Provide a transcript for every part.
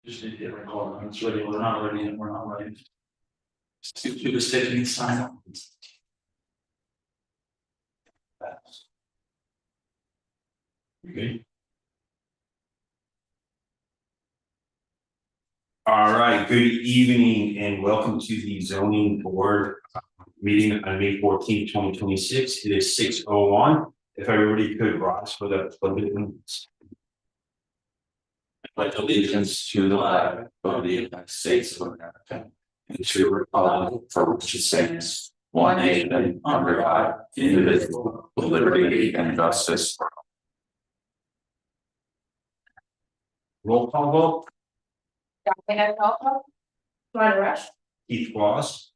Just need to get recorded. It's ready. We're not ready and we're not ready. To the stage needs sign. Okay. All right, good evening and welcome to the zoning board meeting on May 14th, 2026. It is 6:01. If everybody could rise for the pledge of allegiance. Pledge allegiance to the flag of the United States of America and to the republic for which it stands, one nation under God, indivisible, with liberty and justice. Roll call vote. Diana Caldwell. Joanna Rush. Keith Ross.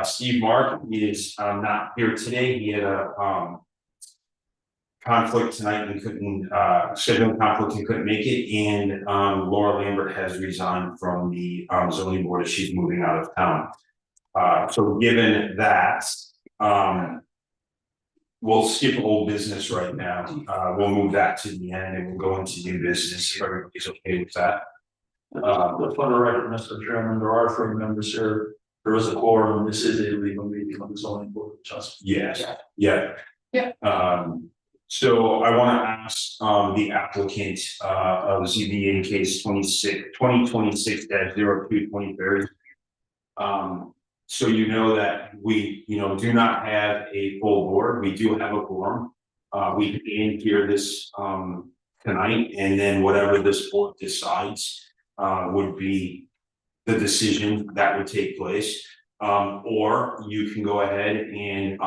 Steve Mark is not here today. He had a conflict tonight and couldn't scheduling conflict and couldn't make it. And Laura Lambert has resigned from the zoning board as she's moving out of town. So given that, we'll skip old business right now. We'll move that to the end and we'll go into new business if everybody's okay with that. For the record, Mr. Chairman, there are 3 members here. There is a quorum. This is a legal meeting of the zoning board of adjustment. Yes, yeah. Yeah. So I want to ask the applicant of ZBA case 2026-02 20 Ferry. So you know that we do not have a full board. We do have a quorum. We can hear this tonight, and then whatever this board decides would be the decision that would take place. Or you can go ahead and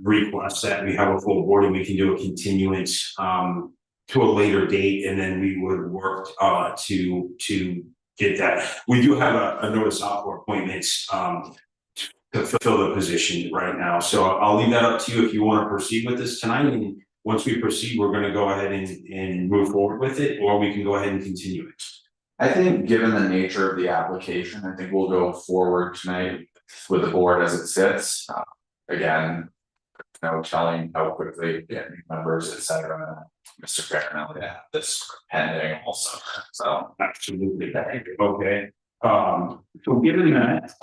request that we have a full board and we can do a continuance to a later date, and then we would work to get that. We do have a notice out for appointments to fulfill the position right now. So I'll leave that up to you if you want to proceed with this tonight. And once we proceed, we're going to go ahead and move forward with it, or we can go ahead and continue it. I think given the nature of the application, I think we'll go forward tonight with the board as it sits. Again, no telling how quickly get new members, et cetera. Mr. Fairnell, yeah, this pending also, so. Absolutely. Okay. So given that,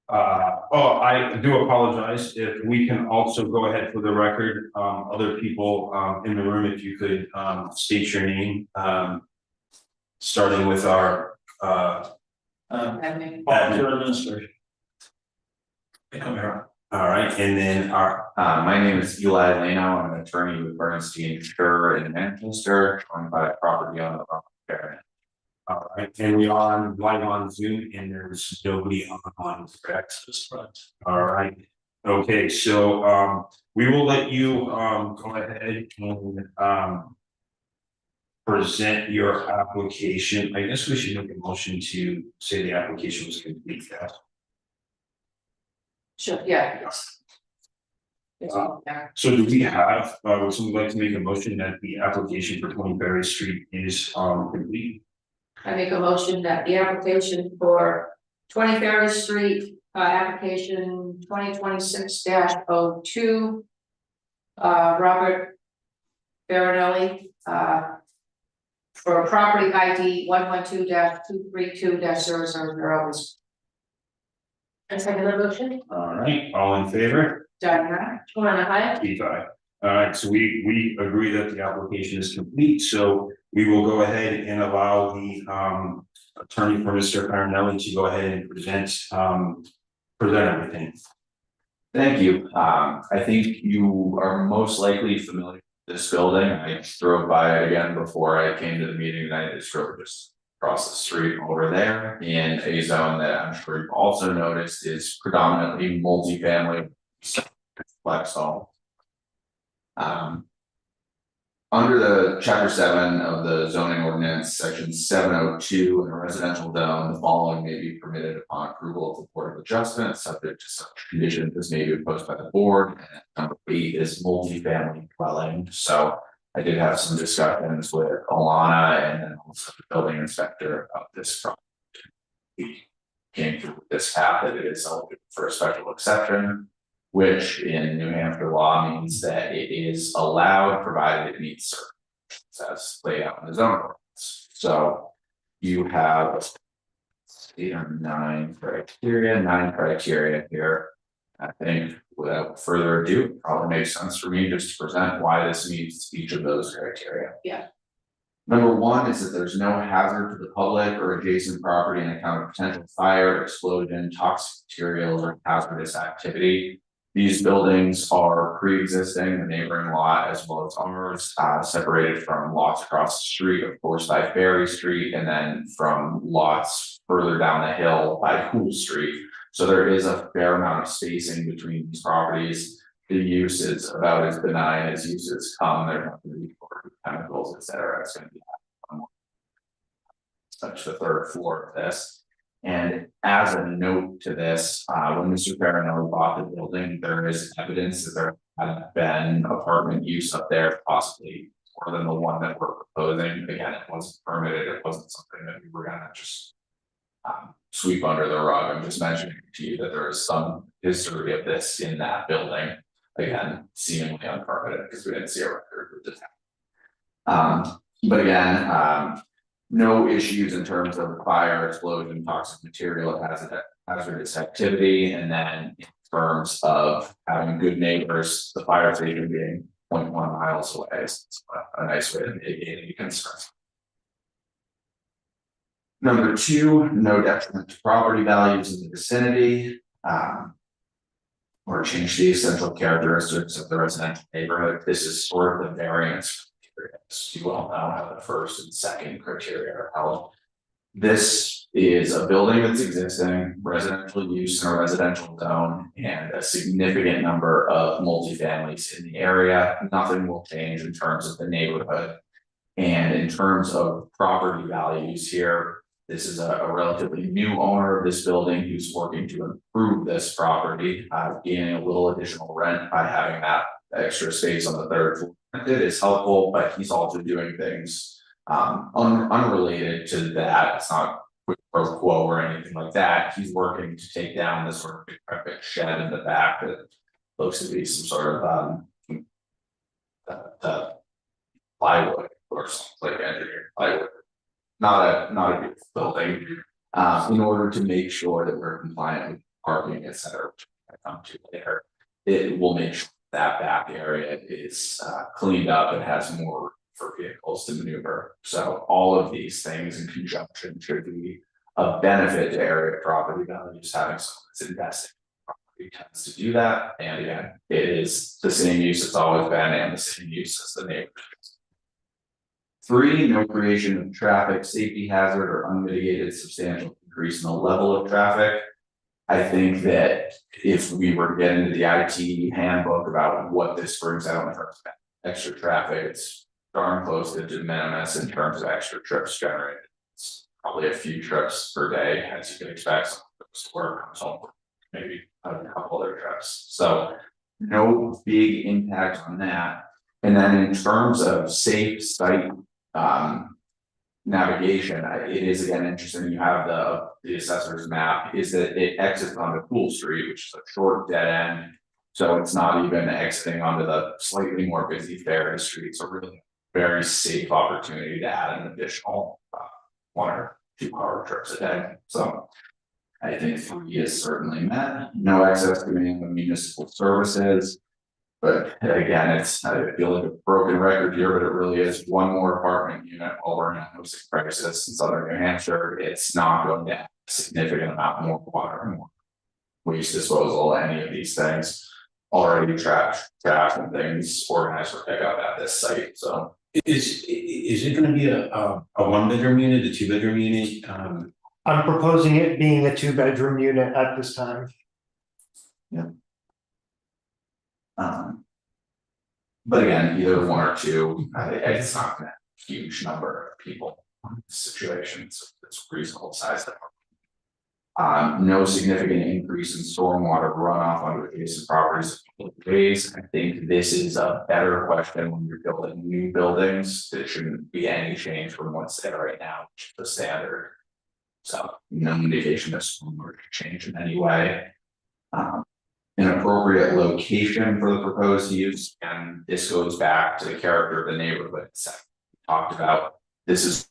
I do apologize. If we can also go ahead for the record, other people in the room, if you could state your name, starting with our Administration. Come here. all right, and then our My name is Eli Leno. I'm an attorney with Bernstein Sure in Manchester, joined by a property owner. all right, and we are live on Zoom, and there's nobody on correct? All right. Okay, so we will let you go ahead and present your application. I guess we should make a motion to say the application was complete. Yeah. Sure, yeah, yes. So do we have, would someone like to make a motion that the application for 20 Berry Street is complete? I make a motion that the application for 20 Ferry Street, application 2026-02. Robert Barinelli, for property ID 112-232-000 is. I second the motion. All right, all in favor? Diana, Joanna Hyatt. Keith, aye. All right, so we agree that the application is complete, so we will go ahead and allow the attorney for Mr. Farinelli to go ahead and present everything. Thank you. I think you are most likely familiar with this building. I drove by it again before I came to the meeting tonight. I drove just across the street over there in a zone that I'm sure you've also noticed is predominantly multifamily flex home. Under the chapter 7 of the zoning ordinance, section 702, in a residential zone, the following may be permitted upon approval of the Board of Adjustment, subject to such conditions as may be imposed by the board. And number 8 is multifamily dwelling. So I did have some discussions with Alana and then also the building inspector of this project. We came through with this path that it is eligible for a special exception, which in New Hampshire law means that it is allowed provided it meets certain conditions as laid out in the zoning ordinance. So you have 8 or 9 criteria here. I think without further ado, it probably makes sense for me just to present why this meets each of those criteria. Yeah. Number 1 is that there's no hazard to the public or adjacent property on account of potential fire, explosion, toxic materials, or hazardous activity. These buildings are pre-existing, the neighboring lot as well as ours, separated from lots across the street, of course, by Ferry Street, and then from lots further down the hill by Cool Street. So there is a fair amount of spacing between these properties. The use is about as benign as uses come. They're not going to be chemicals, et cetera. It's going to be such the 3rd floor of this. And as a note to this, when Mr. Farinelli bought the building, there is evidence that there had been apartment use up there, possibly more than the one that we're proposing. Again, it wasn't permitted. It wasn't something that we were gonna just sweep under the rug. I'm just mentioning to you that there is some history of this in that building. Again, seemingly unpermitted because we didn't see a record with the town. But again, no issues in terms of fire, explosion, toxic material, hazardous activity, and then in terms of having good neighbors, the fire station being 0.1 miles away is a nice way to mitigate any concerns. Number 2, no detriment to property values in the vicinity. Or change the essential characteristics of the residential neighborhood. This is sort of the variance criteria. You all know how the 1st and 2nd criteria are held. This is a building that's existing, residential use in a residential zone, and a significant number of multifamilies in the area. Nothing will change in terms of the neighborhood. And in terms of property values here, this is a relatively new owner of this building who's working to improve this property, gaining a little additional rent by having that extra space on the 3rd floor. It is helpful, but he's also doing things unrelated to that. It's not quid pro quo or anything like that. He's working to take down this sort of big shed in the back that looks to be some sort of plywood or something like engineered plywood. Not a beautiful building, in order to make sure that we're compliant with parking, et cetera, which I come to later. It will make sure that back area is cleaned up and has more room for vehicles to maneuver. So all of these things in conjunction should be a benefit to area property values. Having someone that's investing in property tends to do that. And again, it is the same use it's always been and the same use as the neighborhood. 3, no creation of traffic safety hazard or unmitigated substantial increase in the level of traffic. I think that if we were to get into the IT handbook about what this brings out in terms of extra traffic, it's darn close to de minimis in terms of extra trips generated. It's probably a few trips per day, as you can expect. Someone goes to work, comes home, maybe a couple other trips. So no big impact on that. And then in terms of safe site navigation, it is again interesting. You have the assessor's map is that it exits onto Cool Street, which is a short dead end. So it's not even exiting onto the slightly more busy Ferry Street. So really very safe opportunity to add an additional 1 or 2 car trips a day. So I think 3 is certainly met. No access to any of the municipal services. But again, it's, I feel like a broken record here, but it really is one more apartment unit while we're in a housing crisis in southern New Hampshire. It's not going to add a significant amount more water, more waste disposal, any of these things. Already trash and things organized for pickup at this site. So Is it gonna be a 1-bedroom unit, a 2-bedroom unit? I'm proposing it being a 2-bedroom unit at this time. But again, either 1 or 2, it's not a huge number of people in this situation. It's reasonable size. No significant increase in stormwater runoff onto adjacent properties. I think this is a better question when you're building new buildings. There shouldn't be any change from what's there right now, which is the standard. So no indication of stormwater change in any way. An appropriate location for the proposed use, and this goes back to the character of the neighborhood. We talked about this is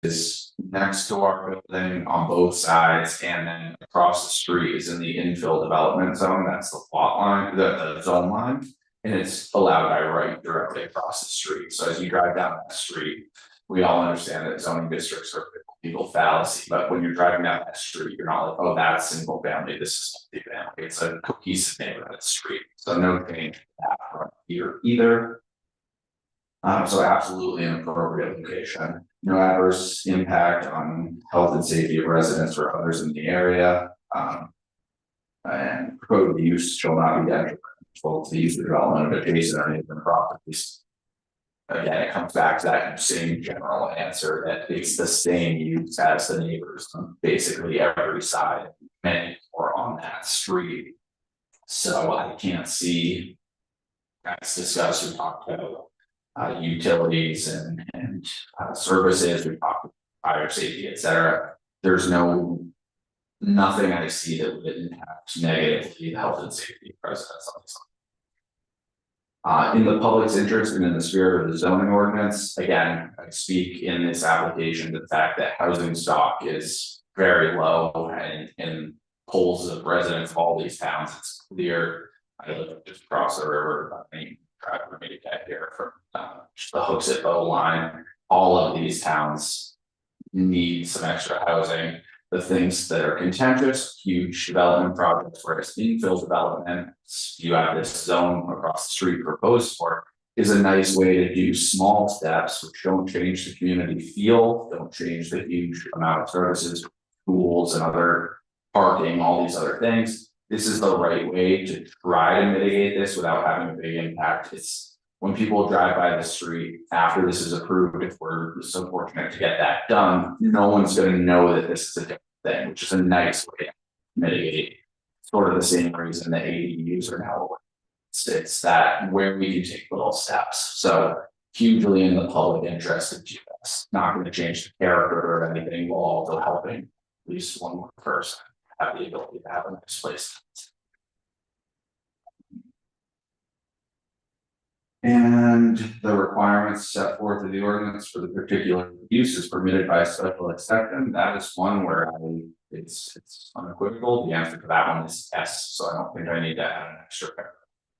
is next to our building on both sides, and then across the street is in the infill development zone, that's the plot line, the zone line. And it's allowed by right directly across the street, so as you drive down that street, we all understand that zoning districts are legal fallacy, but when you're driving down that street, you're not like, oh, that's single family, this is multi-family, it's a cohesive neighborhood street, so no change to that front here either. So absolutely an appropriate location, no adverse impact on health and safety of residents or others in the area. And proposed use shall not be detrimental to the use of development of adjacent or neighboring properties. Again, it comes back to that same general answer that it's the same use as the neighbors on basically every side, many or on that street. So I can't see. As discussed, we talked about utilities and services, we talked about fire safety, etc. There's nothing I see that would impact negatively the health and safety of residents on this. In the public's interest and in the spirit of the zoning ordinance, again, I speak in this application to the fact that housing stock is very low and in polls of residents of all these towns, it's clear. I live just across the river, drive for me to get here from the Hooksett Bow line. All of these towns need some extra housing. The things that are contentious, huge development projects, whereas infill development, you have this zone across the street proposed for, is a nice way to do small steps which don't change the community feel, don't change the huge amount of services, schools and other parking, all these other things. This is the right way to try to mitigate this without having a big impact. It's when people drive by the street after this is approved, if we're so fortunate to get that done, no one's going to know that this is a different thing, which is a nice way to mitigate. Sort of the same reason that ADUs are now. It's that where we can take little steps. So hugely in the public interest of GS, not going to change the character or anything, while also helping at least one more person have the ability to have a nice place. And the requirements set forth in the ordinance for the particular use is permitted by special exception. That is one where it's unequivocal. The answer to that one is yes. So I don't think I need to add an extra paragraph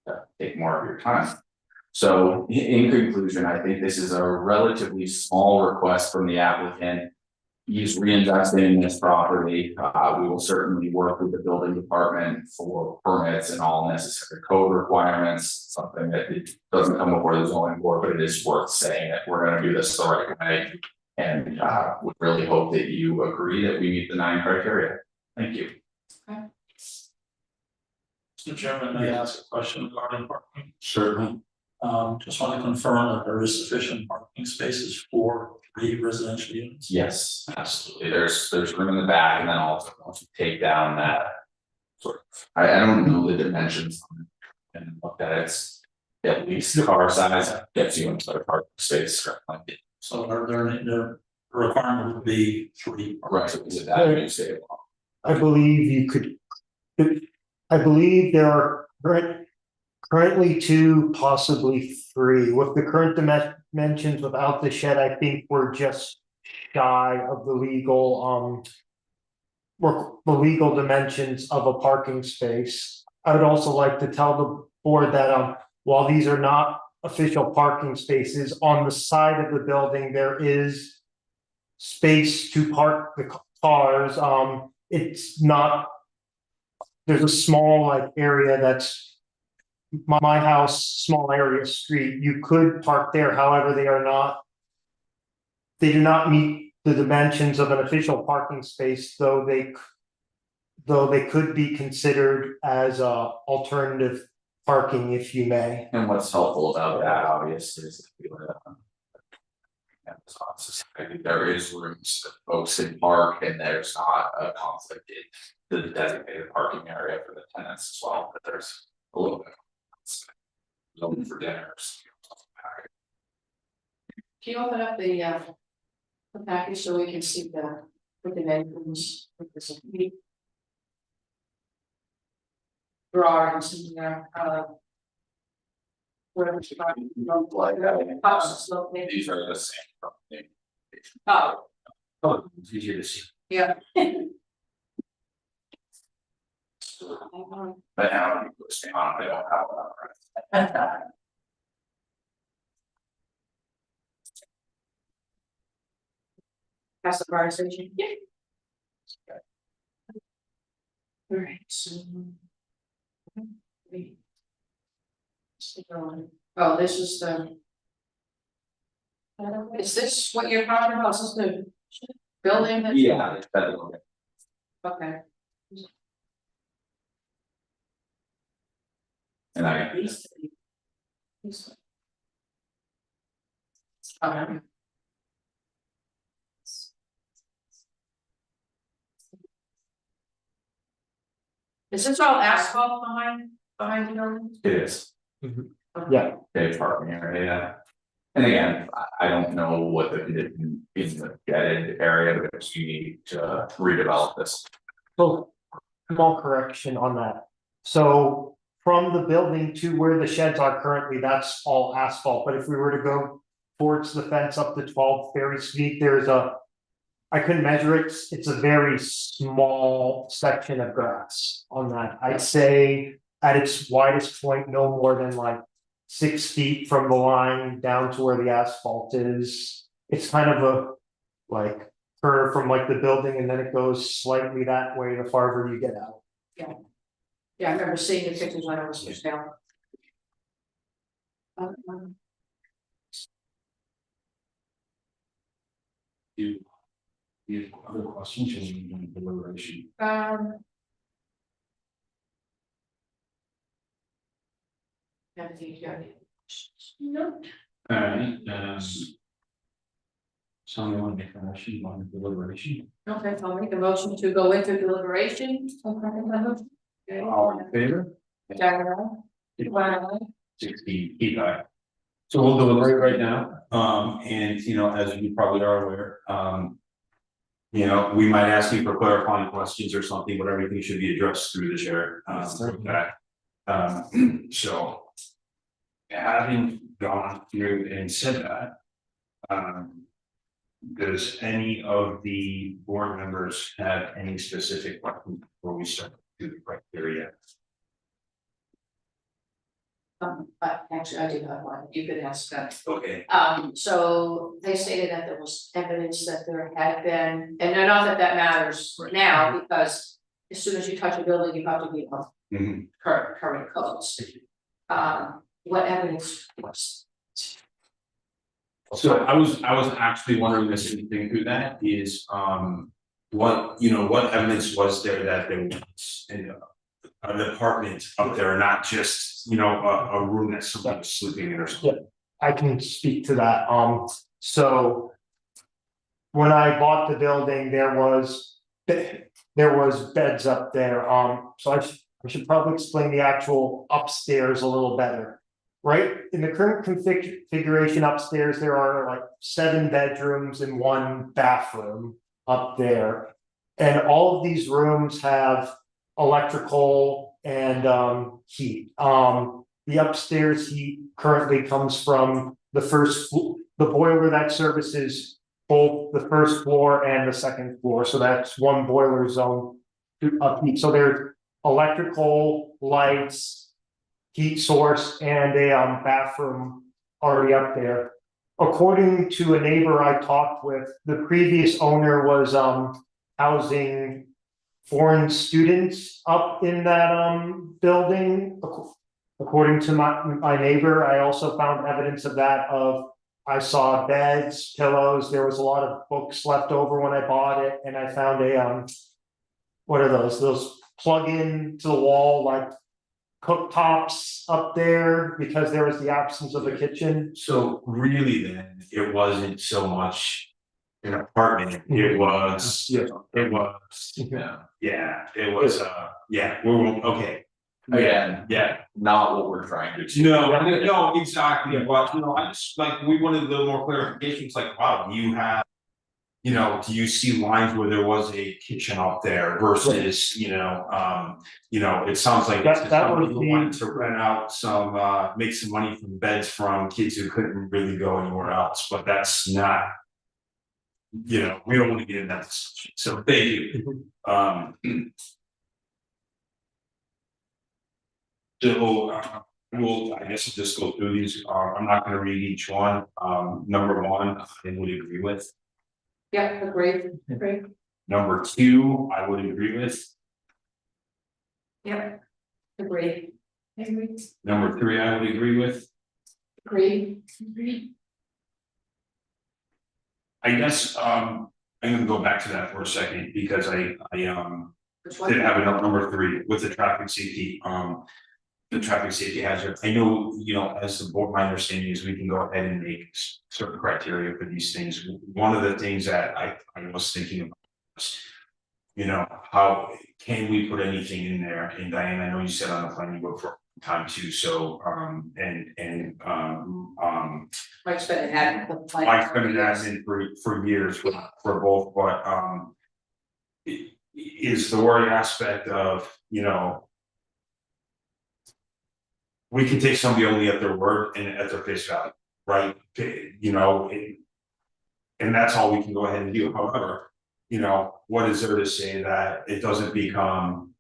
to take more of your time. So in conclusion, I think this is a relatively small request from the applicant. He's reinvesting in this property. We will certainly work with the building department for permits and all necessary code requirements. Something that it doesn't come before the zoning board, but it is worth saying that we're going to do this the right way. And would really hope that you agree that we meet the 9 criteria. Thank you. Okay. Mr. Chairman, may I ask a question regarding parking? Certainly. Just want to confirm that there is sufficient parking spaces for 3 residential units. Yes, absolutely. There's room in the back, and then also once you take down that sort of, I don't know the dimensions and looked at it, it's at least the car size gets you into the parking space. So are there the requirement would be 3. Right, so is it that new state law? I believe you could. I believe there are currently 2, possibly 3, with the current dimensions without the shed. I think we're just shy of the legal dimensions of a parking space. I would also like to tell the board that while these are not official parking spaces, on the side of the building there is space to park the cars. It's not, there's a small area that's my house, small area street, you could park there. However, they do not meet the dimensions of an official parking space, though they could be considered as alternative parking, if you may. And what's helpful about that, obviously, is that we live in Amazon society. There is rooms that folks can park, and there's not a conflict in the designated parking area for the tenants as well. But there's a little bit of for dinners. Can you open up the package so we can see the names with this drawings in there, where the house is located. These are the same. Oh, Oh, it's easier to see. Yeah. But now people stay on, they don't have that. Pass the fire station. Yeah. Alright, so. Oh, this is the. Is this what you're talking about? Is this the building? that- Yeah, it's better than that. Okay. And I, Okay. Is this all asphalt behind the building? it is. Yeah. Paved parking area, yeah. And again, I don't know what the condition is in the jetted area, but you need to redevelop this. So, small correction on that. So from the building to where the sheds are currently, that's all asphalt, but if we were to go towards the fence up to 12 Ferry Street, there's a. I couldn't measure it, it's a very small section of grass on that. I'd say at its widest point, no more than like 6 feet from the line down to where the asphalt is. It's kind of a like curve from like the building and then it goes slightly that way the farther you get out. Yeah, I remember seeing the pictures when I was just down. You have other questions or you want deliberation? No. Alright, someone want to make a motion on deliberation? Okay, I'll make a motion to go into deliberation. Okay. All in favor? Diagonal. Wow. 16, keep eye. So we'll deliberate right now, and you know, as you probably are aware, you know, we might ask you for clarifying questions or something, but everything should be addressed through the chair, with that. So. Having gone through and said that. Does any of the board members have any specific questions before we start to the criteria? But actually, I do have one, you could ask that. Okay. So they stated that there was evidence that there had been, and not that that matters now, because as soon as you touch a building, you have to be on Mhm. current codes. What evidence was? So I was actually wondering the same thing through that is, what, you know, what evidence was there that there was an apartment up there, not just, you know, a room that somebody was sleeping in or something? I can speak to that, so. When I bought the building, there was beds up there, so I should probably explain the actual upstairs a little better. Right, in the current configuration upstairs, there are like 7 bedrooms and 1 bathroom up there. And all of these rooms have electrical and heat. The upstairs heat currently comes from the the boiler that services both the first floor and the second floor, so that's 1 boiler zone of heat. So there's electrical, lights, heat source, and a bathroom already up there. According to a neighbor I talked with, the previous owner was housing foreign students up in that building. According to my neighbor, I also found evidence of that. I saw beds, pillows, there was a lot of books left over when I bought it, and I found a what are those plug in to the wall like cooktops up there because there was the absence of a kitchen. So really then, it wasn't so much an apartment, it was, Yeah. it was, Yeah, it was, yeah, we're, okay, again, yeah. not what we're trying to achieve. No, exactly, but you know, I just like, we wanted a little more clarifications, like, wow, you have. You know, do you see lines where there was a kitchen up there versus, you know, it sounds like. That some would people be- wanted to rent out some, make some money from beds from kids who couldn't really go anywhere else, but that's not. you know, we don't want to get in that discussion, so thank you. So, we'll, I guess we'll just go through these, I'm not gonna read each one, number one, I would agree with. Yeah, agreed, agreed, Number two, I would agree with. yeah, agreed. Agreed. Number three, I would agree with. Agreed. Agreed. I guess, I'm gonna go back to that for a second, because I Which one? did have a number three with the traffic safety, the traffic safety hazard. I know, you know, as the board, my understanding is we can go ahead and make certain criteria for these things. One of the things that I was thinking about was, you know, how can we put anything in there? And Diane, I know you said on the planning board for time too, so, Mike's been an admin. with the plan Mike's been an for years. admin for years for both, but, is the worry aspect of, you know, we can take somebody only at their word and at their face value, right? You know, and that's all we can go ahead and do. However, you know, what is there to say that it doesn't become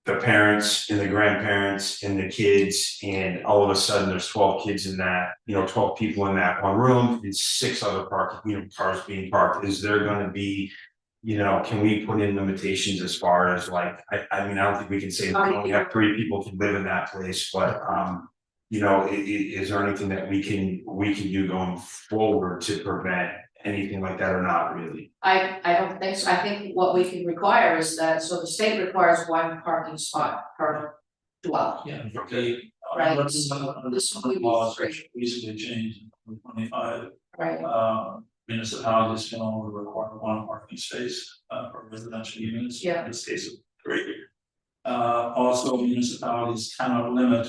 the parents and the grandparents and the kids, and all of a sudden there's 12 kids in that, you know, 12 people in that one room, and 6 other cars being parked. Is there gonna be, you know, can we put in limitations as far as like, I mean, I don't think we can say we only have 3 people can live in that place, but, you know, is there anything that we can do going forward to prevent anything like that, or not really? I don't think so. I think what we can require is that, so the state requires 1 parking spot per dwelling. Yeah, Okay. Right. This would be laws free. which recently changed in 2025, Right, municipalities can only require 1 parking space, for residential units. Yeah. In this case, 3. Also municipalities cannot limit,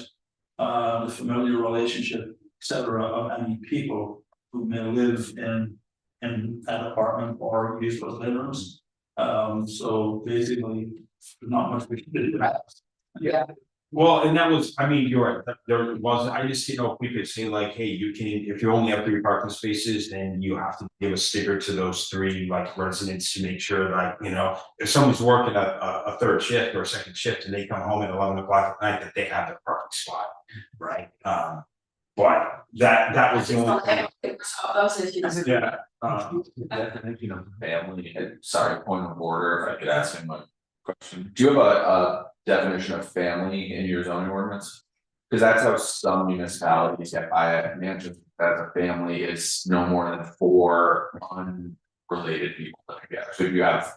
the familiar relationship, et cetera, of any people who may live in an apartment or use those bedrooms. So basically, there's not much we can do. yeah, Well, and that was, I mean, you're right, there was, I just, you know, if we could say like, hey, you can, if you only have 3 parking spaces, then you have to give a sticker to those 3 like residents to make sure like, you know, if someone's working a 3rd shift or a 2nd shift and they come home at 11 o'clock at night, that they have their parking spot, right? But that was the only thing. those issues. Yeah, Definition of family, sorry, point of order, if I could ask him a question. Do you have a definition of family in your zoning ordinance? Because that's how some municipalities get by it, management as a family is no more than 4 unrelated people living together. So if you have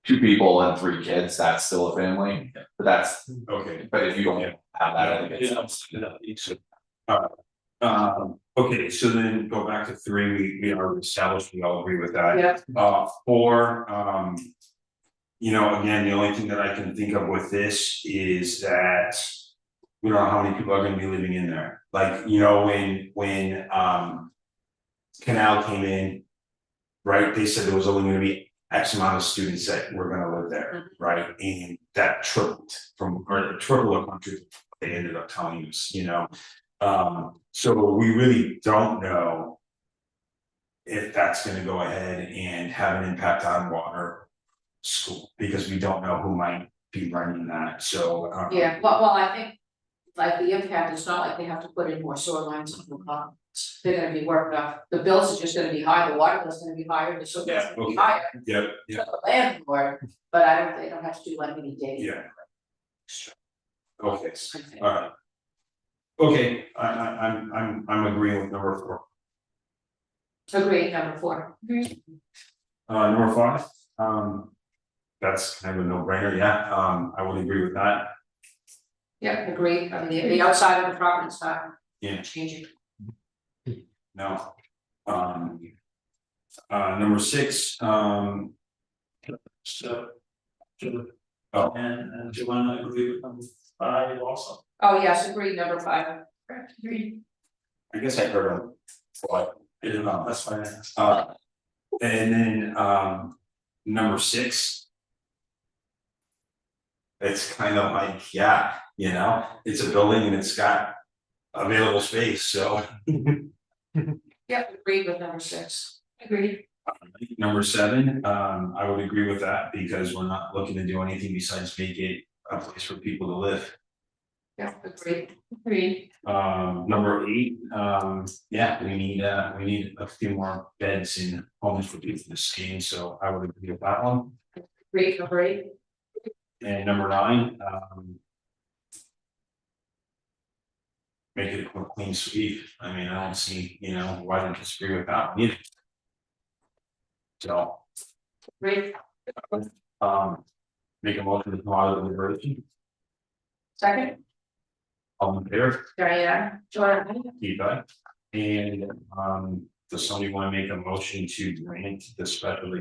2 people and 3 kids, that's still a family, but that's, okay. but if you don't have that, I think it's. Okay, so then go back to 3, we already established, we all agree with that. Yeah, 4, you know, again, the only thing that I can think of with this is that we don't know how many people are gonna be living in there. Like, you know, when Canal came in, right, they said there was only gonna be X amount of students that were gonna live there, right? And that tripled triple of country, they ended up telling us, you know? So we really don't know if that's gonna go ahead and have an impact on water school, because we don't know who might be running that, so. yeah, well, I think, like, the impact, it's not like they have to put in more sewer lines and they're gonna be worked off, the bills are just gonna be high, the water bill's gonna be higher, the sewer bill's Yeah, gonna be okay. higher. Yep, For the landlord, but they don't have to do like any data. yeah. Okay, alright. Okay, I'm agreeing with number 4. Agreed, number 4. Number 5, that's kind of a no-brainer, yeah, I would agree with that. Yeah, agreed, I mean, the outside of the property's not Yeah. changing. No. Number 6, So. Oh. And Joanna agree with them, 5 also. Oh, yes, agreed, number 5. Agreed. I guess I heard him, but, That's why I asked. and then, number 6. It's kind of like, yeah, you know, it's a building and it's got available space, so. Yep, agreed with number 6. Agreed. Number 7, I would agree with that because we're not looking to do anything besides make it a place for people to live. Yep, agreed. Agreed. Number 8, yeah, we need a few more beds in homes for people to stay in, so I would agree with that one. Agreed, number 8. And number 9, make it a clean sweep. I mean, I don't see, why don't disagree with that one either. So, Agreed. make a motion to come out of the deliberation. Second, All in favor? Diane, Joanna, Keith, aye. And, does somebody want to make a motion to grant the special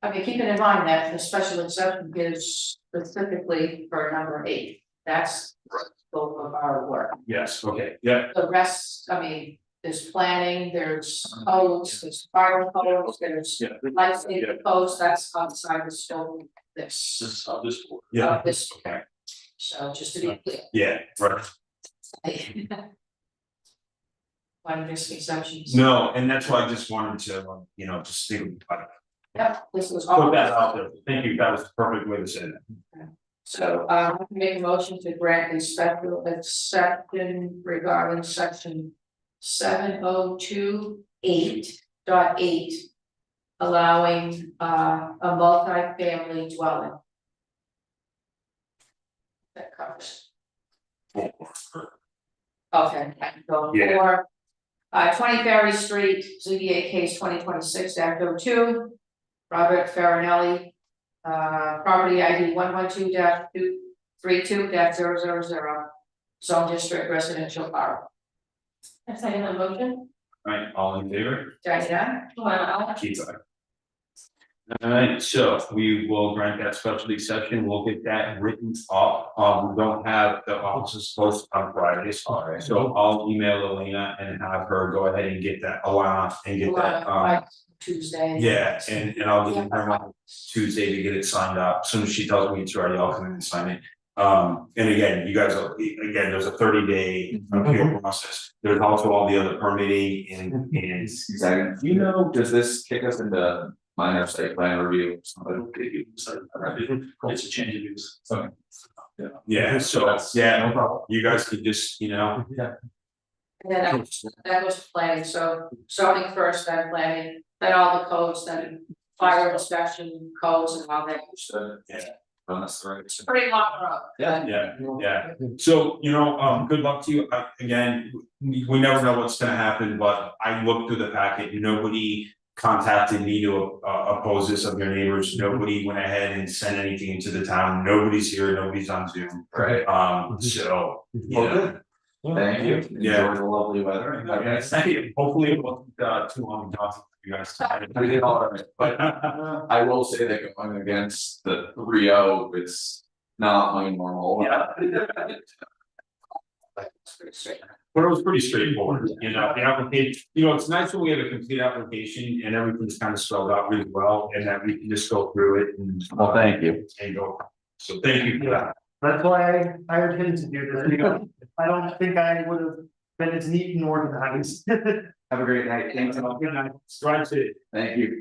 okay, keeping in mind that the special exception is specifically for number 8, that's the scope of our work. Yes, okay, yeah, The rest, I mean, there's planning, there's codes, there's fire codes, there's yeah, life safety codes, that's outside the scope of this. This is how this works. yeah, Of this, okay, so just to be clear. yeah, right. One misconceptions. No, and that's why I just wanted to, just think about it. Yep, this was all. Put that out there. Thank you, that was the perfect way to say that. So, make a motion to grant a special exception regarding section 7028.8. Allowing, a multi-family dwelling. That covers, okay, I can go Yeah. for. 20 Ferry Street, ZBA case 2026-02, Robert Farinelli. Property ID 112-232-000, zone district residential R. I second the motion. Right, all in favor? Diana, Keith, aye. All right, so we will grant that special exception, we'll get that written up, we don't have, the office is supposed to come Fridays. Alright. So I'll email Elena and have her go ahead and get that, Alana, and get that, by Tuesday. yeah, and I'll give her Yeah. Tuesday to get it signed up, as soon as she tells me it's ready, I'll come in and sign it. And again, you guys, there's a 30-day appeal process, there's also all the other permitting and. Exactly. Does this kick us into minor site plan review? It's a change of use. Okay. Yeah, so, yeah, no problem, you guys could just, And then that was planning, so zoning first, then planning, then all the codes, then fire inspection codes and all that. Yeah. Well, that's the right. It's a pretty long road. Yeah. So, good luck to you. Again, we never know what's gonna happen, but I looked through the packet, nobody contacted me to oppose this of your neighbors. Nobody went ahead and sent anything into the town. Nobody's here, nobody's on Zoom. Right. So, Well, good. Thank you. Yeah. Enjoy the lovely weather. Okay, thank you. Hopefully it wasn't too long to talk to you guys. We did all right, but I will say that going against the 3-0, it's not my normal. Yeah. That's pretty straight. But it was pretty straightforward, the application, it's nice when we have a complete application and everything's kind of spelled out really well and that we can just go through it and. Well, thank you. And go, so thank you for that. That's why I hired him to do this, I don't think I would have been as neat and organized. Have a great night. Thanks. Good night. Strive to. Thank you.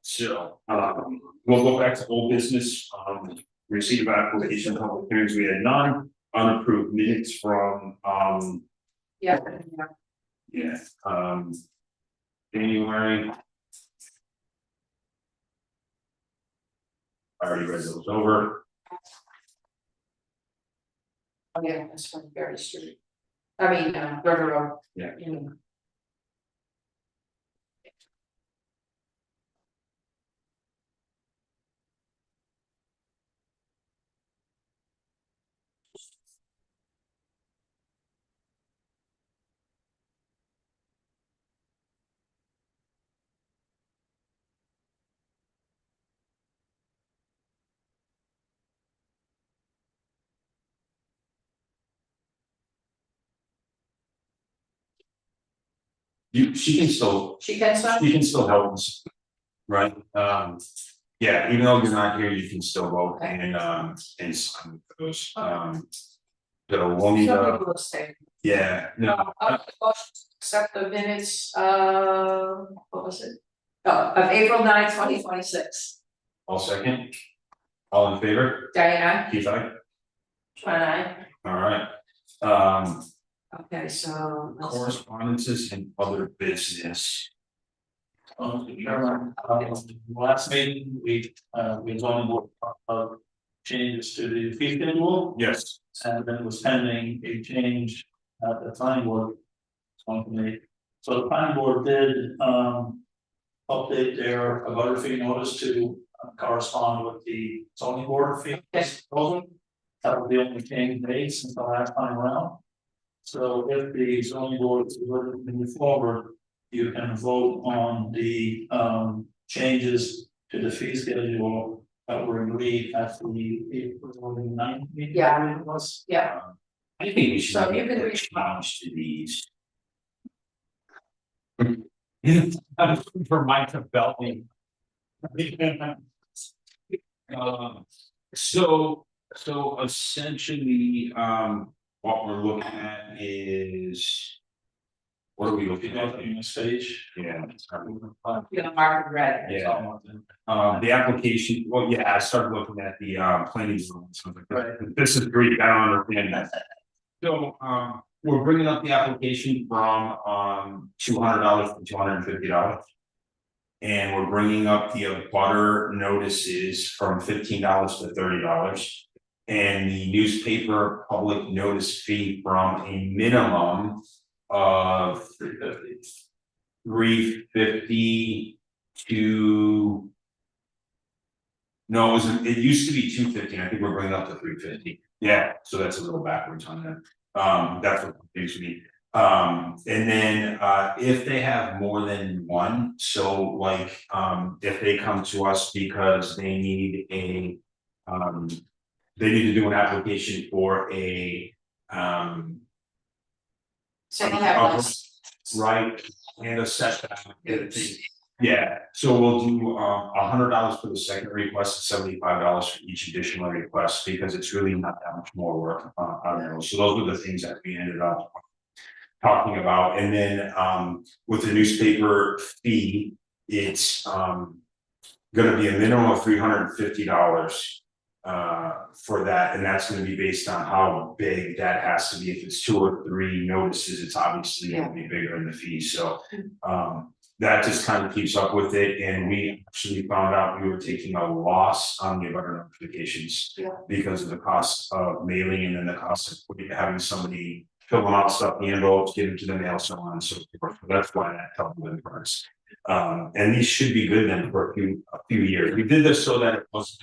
So, we'll go back to old business, receipt of application, public hearings, we had none, unapproved minutes from, Yeah. January. I already read those over. Oh, yeah, that's from Ferry Street. I mean, River Road. Yeah. She can still She can sign? help us. Right, Yeah, even though you're not here, you can still vote and sign those, so we'll need Some a, people will stay. yeah, no, Motion to accept the minutes, what was it? Of April 9th, 2026. I'll second. All in favor? Diana, Keith, aye? Joanne, I. All right. Okay, so. let's- Correspondences and other business. Last meeting, we was on board of changes to the fee schedule, Yes. and then was pending a change at the planning board. So the planning board did, update their abutter fee notice to correspond with the zoning board fee proposal. That was the only change made since the last time around. So if the zoning board is willing to move forward, you can vote on the changes to the fee schedule that were agreed at the April 9th meeting. Yeah. It was. Yeah, I think we should So you make can a read- change to these. For Mike to belt me. So essentially, what we're looking at is. What are we looking at? In this page. Yeah. you know, mark it red. Yeah. The application, well, yeah, I started looking at the planning zone, so I was like, this is great, I don't understand that. So, we're bringing up the application from $200 to $250. And we're bringing up the abutter notices from $15 to $30. And the newspaper public notice fee from a minimum of $350 to. No, it used to be $250, I think we're bringing it up to $350, yeah, so that's a little backwards on that, that's what confused me. And then, if they have more than one, so like, if they come to us because they need a. They need to do an application for a, So you have like, right, and a setback, yeah, so we'll do $100 for the second request and $75 for each additional request, because it's really not that much more work on those. So those are the things that we ended up talking about, and then with the newspaper fee, it's gonna be a minimum of $350 for that, and that's gonna be based on how big that has to be. If it's 2 or 3 notices, it's obviously gonna be bigger in the fee, so that just kind of keeps up with it, and we actually found out we were taking a loss on the abutter notifications. Yeah. Because of the cost of mailing and then the cost of having somebody fill them out, stuff in the envelopes, give them to the mail, so on and so forth, so that's why that doubled in price. And these should be good then for a few years. We did this so that it was.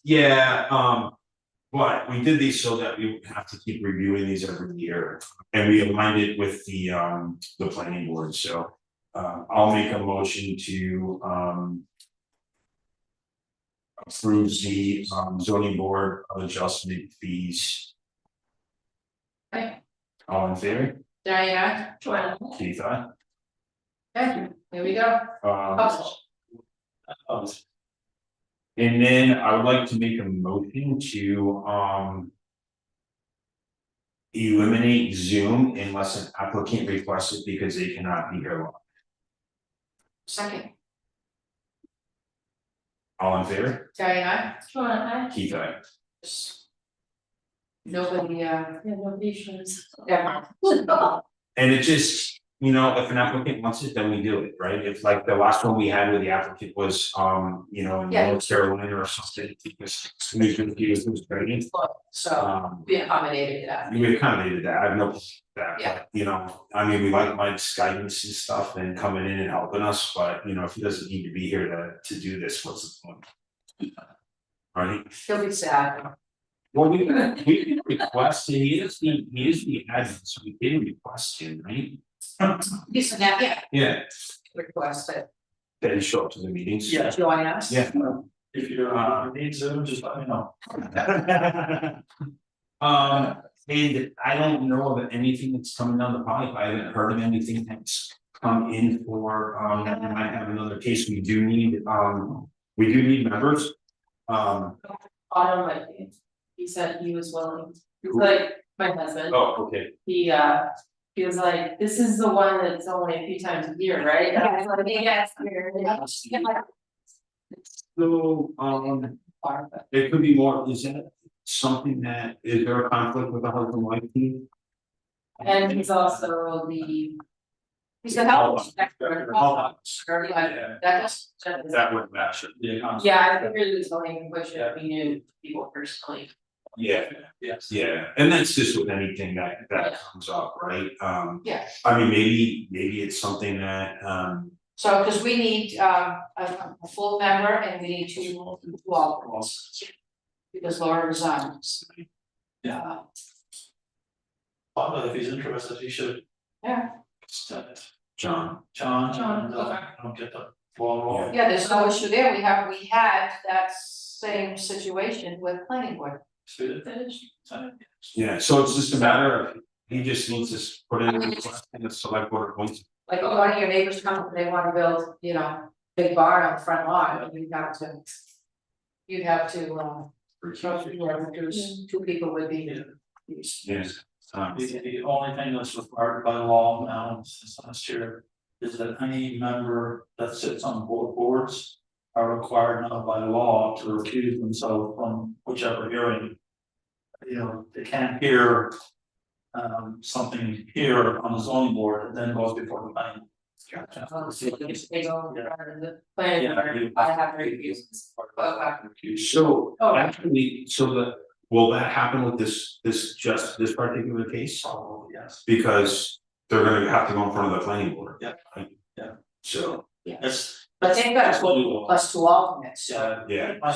Yeah, but we did these so that we would have to keep reviewing these every year, and we aligned it with the planning board, so. I'll make a motion to approve the zoning board of adjustment fees. Okay. All in favor? Diana, Joanne, Keith, aye. okay, here we go. And then I would like to make a motion to eliminate Zoom unless an applicant requests it because they cannot be here live. Second, All in favor? Diana, Joanne, Keith, aye. nobody, nobody shows. Yeah. And it just, if an applicant wants it, then we do it, right? If like the last one we had with the applicant was, in Yeah. North Carolina or something, because he was training. So we accommodated to that. We accommodated that, I have no problem with that, Yeah. but, we like Mike's guidance and stuff and coming in and helping us, but if he doesn't need to be here to do this, what's the point? Right? He'll be sad. Well, we can request, he is the admin, so we can request him, right? He's a yeah, Yeah, request it. that he show up to the meetings. Yeah. Join us. Yeah. If you need Zoom, just let me know. And I don't know of anything that's coming down the pipe, I haven't heard of anything that's come in for, we might have another case, we do need, we do need members. Autumn, like, he said he was willing, he's like, my husband, Oh, okay. he was like, this is the one that's only a few times a year, right? And I was like, yes, So, it could be more, is that something that, is there a conflict with the husband wife team? and he's also the, He's the health inspector. Yeah. That would match it. yeah, I figured it was only question if we knew people personally. Yeah, Yes. yeah, and that's just with anything that Yeah. comes up, right? Yeah, I mean, maybe it's something that, so, cause we need, a full member and we need two alternates. Because Laura resigns. Yeah. Although if he's interested, he should. Yeah. Send it. John, John, and, okay. don't get the ball rolling. Yeah, there's no issue there, we had that same situation with planning board. So it is. yeah, so it's just a matter of, he just needs to put in a request and the select board appoints. Like, if one of your neighbors come, and they wanna build, big barn on the front lawn, and you'd have to, there's two people would be. Yes. The only thing that's required by law now, since last year, is that any member that sits on both boards are required now by law to recuse themselves from whichever hearing. They can't hear something here on the zoning board and then goes before the planning. They go, the planning board, I have reviews. So, Oh. actually, will that happen with this particular case? Probably, yes. Because they're gonna have to go in front of the planning board. Yeah. Right? Yeah. So, It's. But they've got it's legal. plus two alternates, so. Yeah. yeah,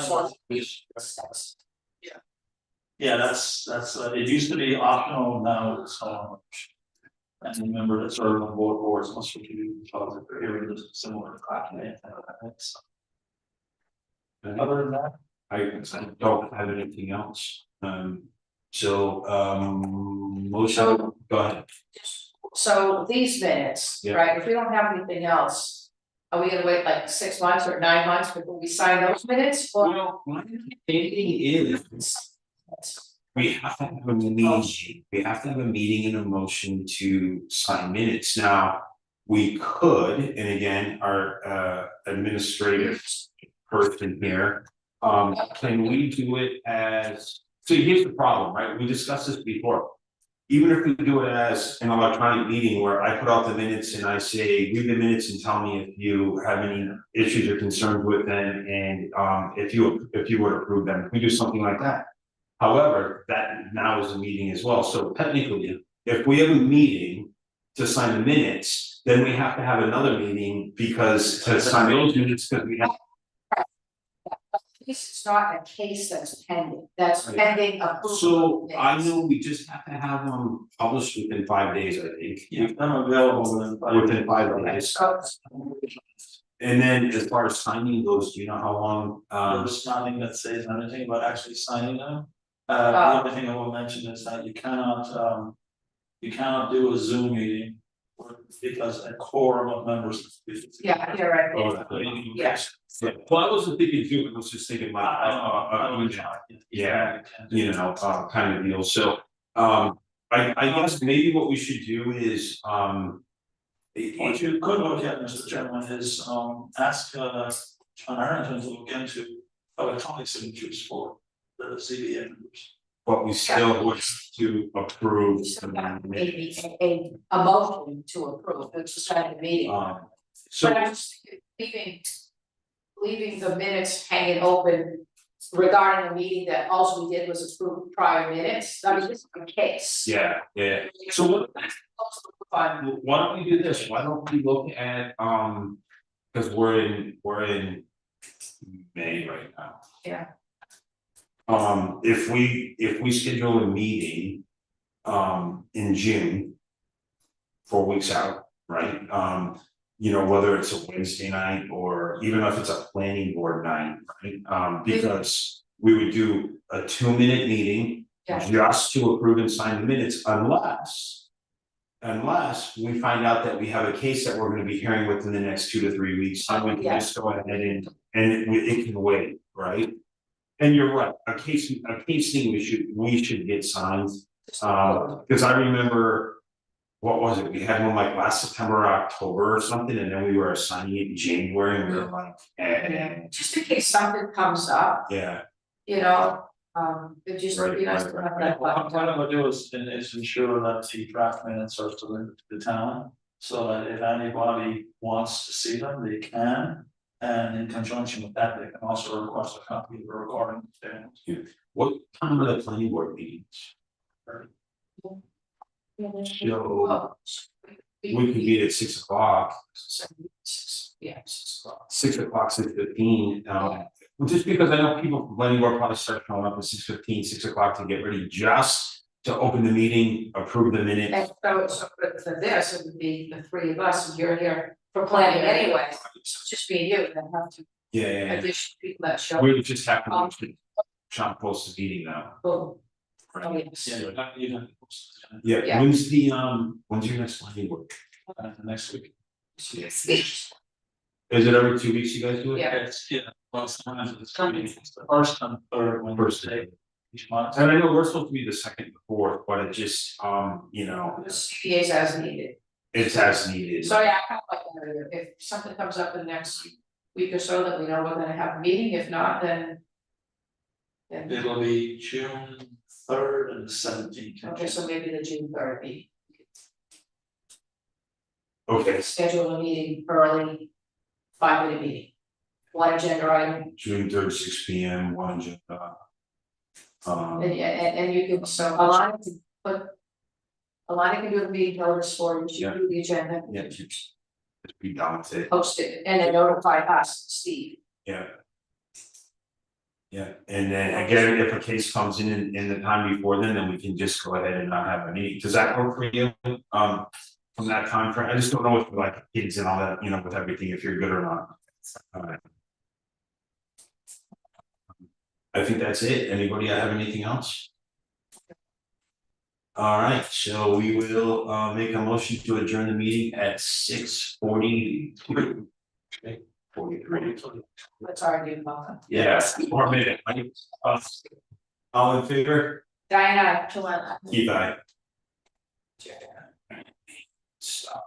Yeah, that's, it used to be optional, now it's and remember that sort of on both boards, must recuse themselves if they're hearing this similar to class. Other than that. I don't have anything else, motion, go ahead. So these minutes, Yeah. right, if we don't have anything else, are we gonna wait like 6 months or 9 months before we sign those minutes, or? Well, my thinking is, we have to have a meeting, and a motion to sign minutes. Now, we could, and again, our administrative person here, can we do it as, so here's the problem, right? We discussed this before. Even if we do it as an electronic meeting where I put out the minutes and I say, read the minutes and tell me if you have any issues or concerns with them, and if you would approve them, if we do something like that. However, that now is a meeting as well, so technically, if we have a meeting to sign the minutes, then we have to have another meeting because to sign those minutes, because we have. This is not a case that's pending, that's pending approval. So of I minutes. know we just have to have them published within 5 days, I think. Yeah, I'm available Within 5 days. So, And then as far as signing goes, do you know how long, There's nothing that says anything about actually signing them. The Oh. only thing I will mention is that you cannot do a Zoom meeting. Because a quorum of members. yeah, you're right. Yes. well, I wasn't thinking Zoom, I was just thinking about, yeah, you know, kind of deal, so, I guess maybe what we should do is, What you could look at, Mr. Chairman, is ask John Harrington to look into electronic signatures for the ZBA members. but we still wish to approve. Maybe a motion to approve, it's just kind of meeting. So, But I'm just thinking, leaving the minutes hanging open regarding a meeting that all we did was approve prior minutes, I mean, just in case. yeah, so what, Fine. why don't we do this, why don't we look at, cause we're in May right now. Yeah. If we schedule a meeting, in June. 4 weeks out, right, you know, whether it's a Wednesday night or even if it's a planning board night, right, because we would do a 2-minute meeting. Yeah. Just to approve and sign the minutes unless unless we find out that we have a case that we're gonna be hearing within the next 2 to 3 weeks, then we can Yeah. just go ahead and it can wait, right? And you're right, a case thing we should get signed, cause I remember. What was it? We had one like last September, or October or something, and then we were assigning it in January and we were like, Just in case something comes up, yeah. you know, it'd just be nice to Right, have that. What button. I'm gonna do is ensure that the draft minutes are delivered to the town, so that if anybody wants to see them, they can. And in conjunction with that, they can also request a copy of the recording. What time are the planning board meetings? So Well, we can meet at 6 o'clock, Yeah, 6 o'clock. 6:00, 6:15, just because I know people from planning board probably start showing up at 6:15, 6 o'clock to get ready, just to open the meeting, approve the minutes. And so for this, it would be the three of us, and you're here for planning anyway, so just me and you, and have to Yeah. additional people that show. We would just have to, Sean post the meeting now. Boom. Oh, yes. Yeah, not even. Yeah, Yeah. when's your next planning board? Next week. Speech. Is it every 2 weeks you guys do it? Yeah. It's, well, sometimes it's the first and third Wednesday each month. And I know we're supposed to be the second and fourth, but it just, you know, The CPAs as needed. it's as needed. So yeah, I kind of like that idea. If something comes up in the next week or so, that we know we're gonna have a meeting, if not, then. Then, It'll be June 3rd and the 17th. okay, so maybe the June 3rd meeting. Okay, Schedule a meeting early, 5-minute meeting. One agenda item, June 3rd, 6 P.M., one agenda. and you can, so Alana can put. Alana can do the meeting notice for you, she can do the agenda. Yeah, just be done with it. Post it, and then notify us, Steve. Yeah. Yeah, and then again, if a case comes in the time before then we can just go ahead and not have a meeting. Does that work for you? From that time frame, I just don't know if like kids and all that, you know, with everything, if you're good or not. Alright. I think that's it. Anybody have anything else? Alright, so we will make a motion to adjourn the meeting at 6:43. 43. Let's argue about that. Yeah, 4 minutes. All in favor? Diana, Joanna. Keith, aye. Stop.